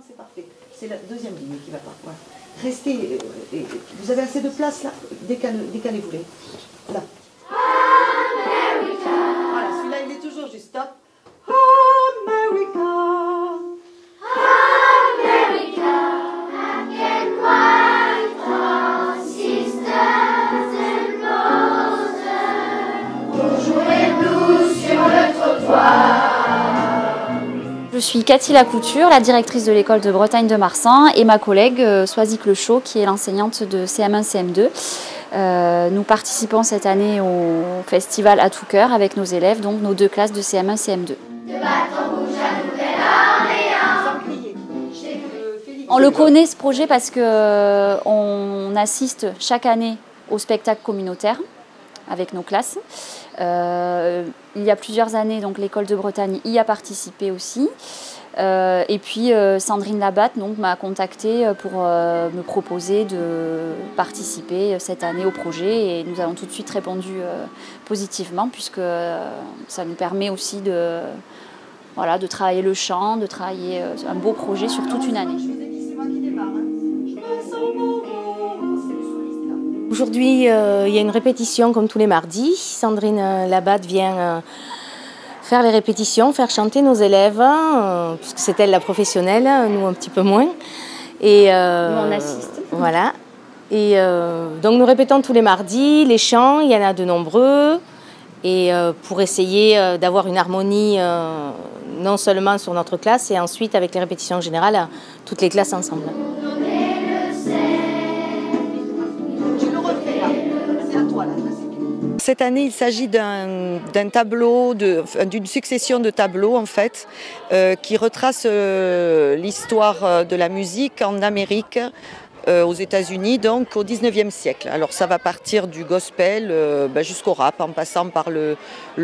c'est parfait. C'est la deuxième ligne qui va pas. Voilà. Restez, vous avez assez de place là, décalez-vous-les. Là. Voilà, celui-là il est toujours juste stop. America. America, black and white, all sisters and brothers, pour jouer blues sur le trottoir. Je suis Cathy Lacouture, la directrice de l'école de Bretagne de Marsan, et ma collègue Soisic Lechaud, qui est l'enseignante de CM1, CM2. Nous participons cette année au festival à tout cœur avec nos élèves, donc nos deux classes de CM1, CM2. On le connaît ce projet parce qu'on assiste chaque année au spectacle communautaire avec nos classes. Il y a plusieurs années, donc l'école de Bretagne y a participé aussi. Et puis Sandrine Labatte m'a contactée pour me proposer de participer cette année au projet, et nous avons tout de suite répondu positivement, puisque ça nous permet aussi de travailler le chant, de travailler un beau projet sur toute une année. Aujourd'hui, il y a une répétition comme tous les mardis. Sandrine Labatte vient faire les répétitions, faire chanter nos élèves, puisque c'est elle la professionnelle, nous un petit peu moins. Et, nous on assiste. Voilà. Et donc nous répétons tous les mardis les chants, il y en a de nombreux. Et pour essayer d'avoir une harmonie non seulement sur notre classe, et ensuite avec les répétitions générales, toutes les classes ensemble. Cette année, il s'agit d'un tableau, d'une succession de tableaux en fait, qui retrace l'histoire de la musique en Amérique, aux États-Unis, donc au 19e siècle. Alors ça va partir du gospel jusqu'au rap, en passant par le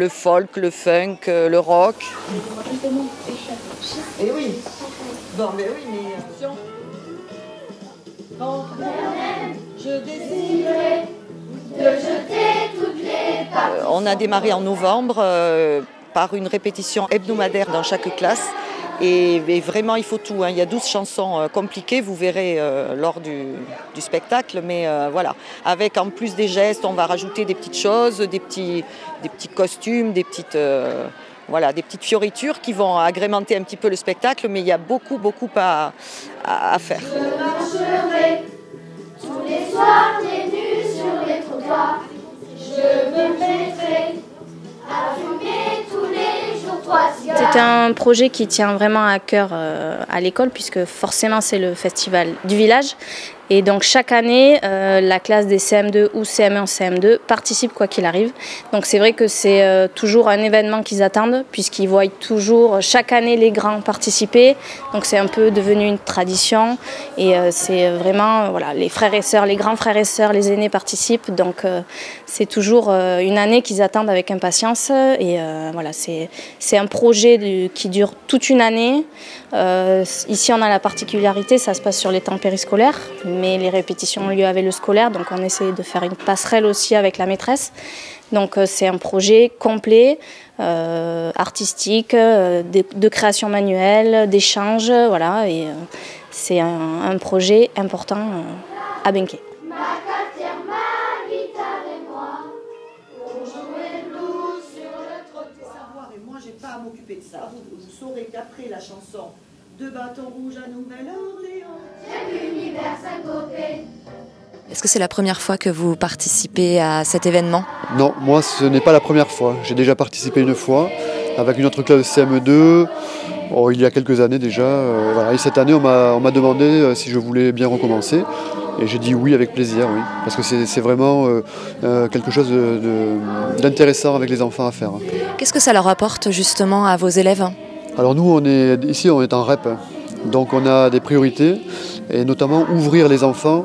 folk, le funk, le rock. Et oui. Bon, mais oui, mais attention. Quand je désirais de jeter toutes les parties. On a démarré en novembre par une répétition hebdomadaire dans chaque classe. Et vraiment, il faut tout. Il y a 12 chansons compliquées, vous verrez lors du spectacle. Mais voilà, avec en plus des gestes, on va rajouter des petites choses, des petits costumes, des petites fioritures qui vont agrémenter un petit peu le spectacle. Mais il y a beaucoup à faire. Je marcherai tous les soirs pieds nus sur les trottoirs. Je me mettrai à fumer tous les jours 3 cigares. C'est un projet qui tient vraiment à cœur à l'école, puisque forcément c'est le festival du village. Et donc chaque année, la classe des CM2 ou CM1, CM2 participe quoi qu'il arrive. Donc c'est vrai que c'est toujours un événement qu'ils attendent, puisqu'ils voient toujours chaque année les grands participer. Donc c'est un peu devenu une tradition. Et c'est vraiment, voilà, les frères et sœurs, les grands frères et sœurs, les aînés participent. Donc c'est toujours une année qu'ils attendent avec impatience. Et voilà, c'est un projet qui dure toute une année. Ici on a la particularité, ça se passe sur les temps périscolaires. Mais les répétitions ont lieu avec le scolaire, donc on essaie de faire une passerelle aussi avec la maîtresse. Donc c'est un projet complet, artistique, de création manuelle, d'échange, voilà, et c'est un projet important à Benquet. Ma cafetière, ma guitare et moi, pour jouer le blues sur le trottoir. Savoir, et moi j'ai pas à m'occuper de ça. Vous saurez qu'après la chanson de bâton rouge à Nouvelle-Orléans, l'univers côté. Est-ce que c'est la première fois que vous participez à cet événement? Non, moi ce n'est pas la première fois. J'ai déjà participé une fois avec une autre classe de CM2, il y a quelques années déjà. Voilà. Et cette année on m'a demandé si je voulais bien recommencer. Et j'ai dit oui avec plaisir, oui. Parce que c'est vraiment quelque chose d'intéressant avec les enfants à faire. Qu'est-ce que ça leur apporte justement à vos élèves? Alors nous, on est en REP, donc on a des priorités, et notamment ouvrir les enfants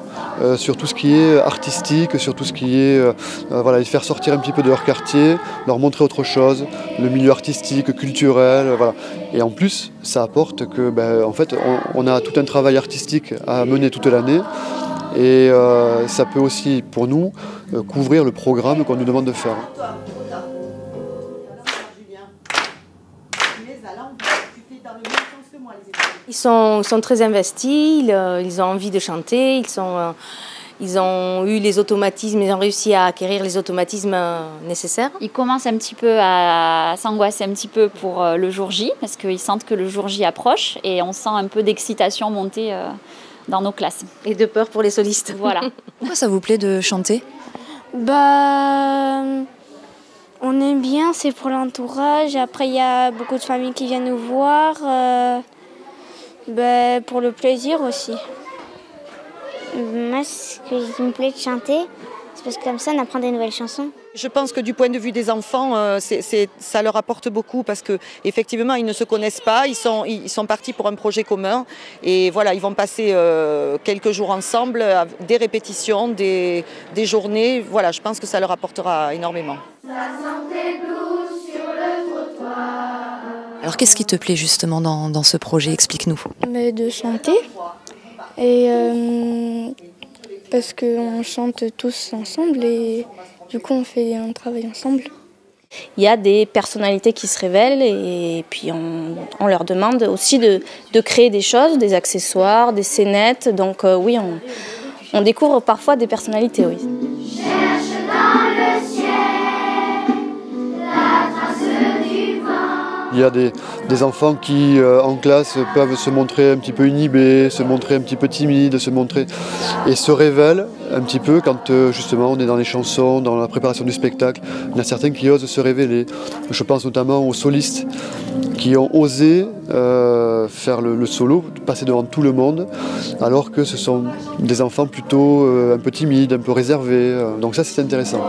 sur tout ce qui est artistique, sur tout ce qui est, les faire sortir un petit peu de leur quartier, leur montrer autre chose, le milieu artistique, culturel, voilà. Et en plus, ça apporte que, en fait, on a tout un travail artistique à mener toute l'année, et ça peut aussi, pour nous, couvrir le programme qu'on nous demande de faire. Ils sont très investis, ils ont envie de chanter, ils ont eu les automatismes, ils ont réussi à acquérir les automatismes nécessaires. Ils commencent un petit peu à s'angoisser un petit peu pour le jour J, parce qu'ils sentent que le jour J approche et on sent un peu d'excitation monter dans nos classes. Et de peur pour les solistes. Voilà. Pourquoi ça vous plaît de chanter? On aime bien, c'est pour l'entourage. Après, il y a beaucoup de familles qui viennent nous voir. Pour le plaisir aussi. Moi, ce qui me plaît de chanter, c'est parce que comme ça, on apprend des nouvelles chansons. Je pense que du point de vue des enfants, ça leur apporte beaucoup parce qu'effectivement, ils ne se connaissent pas, ils sont partis pour un projet commun et voilà, ils vont passer quelques jours ensemble, des répétitions, des journées. Voilà, je pense que ça leur apportera énormément. Alors qu'est-ce qui te plaît justement dans ce projet? Explique-nous. De chanter. Et parce qu'on chante tous ensemble et du coup on fait un travail ensemble. Il y a des personnalités qui se révèlent et puis on leur demande aussi de créer des choses, des accessoires, des scénettes. Donc oui, on découvre parfois des personnalités, oui. Cherche dans le ciel la trace du vent. Il y a des enfants qui, en classe, peuvent se montrer un petit peu inhibés, se montrer un petit peu timides, et se révèlent un petit peu quand justement on est dans les chansons, dans la préparation du spectacle. Il y en a certains qui osent se révéler. Je pense notamment aux solistes qui ont osé faire le solo, passer devant tout le monde, alors que ce sont des enfants plutôt un peu timides, un peu réservés. Donc ça, c'est intéressant.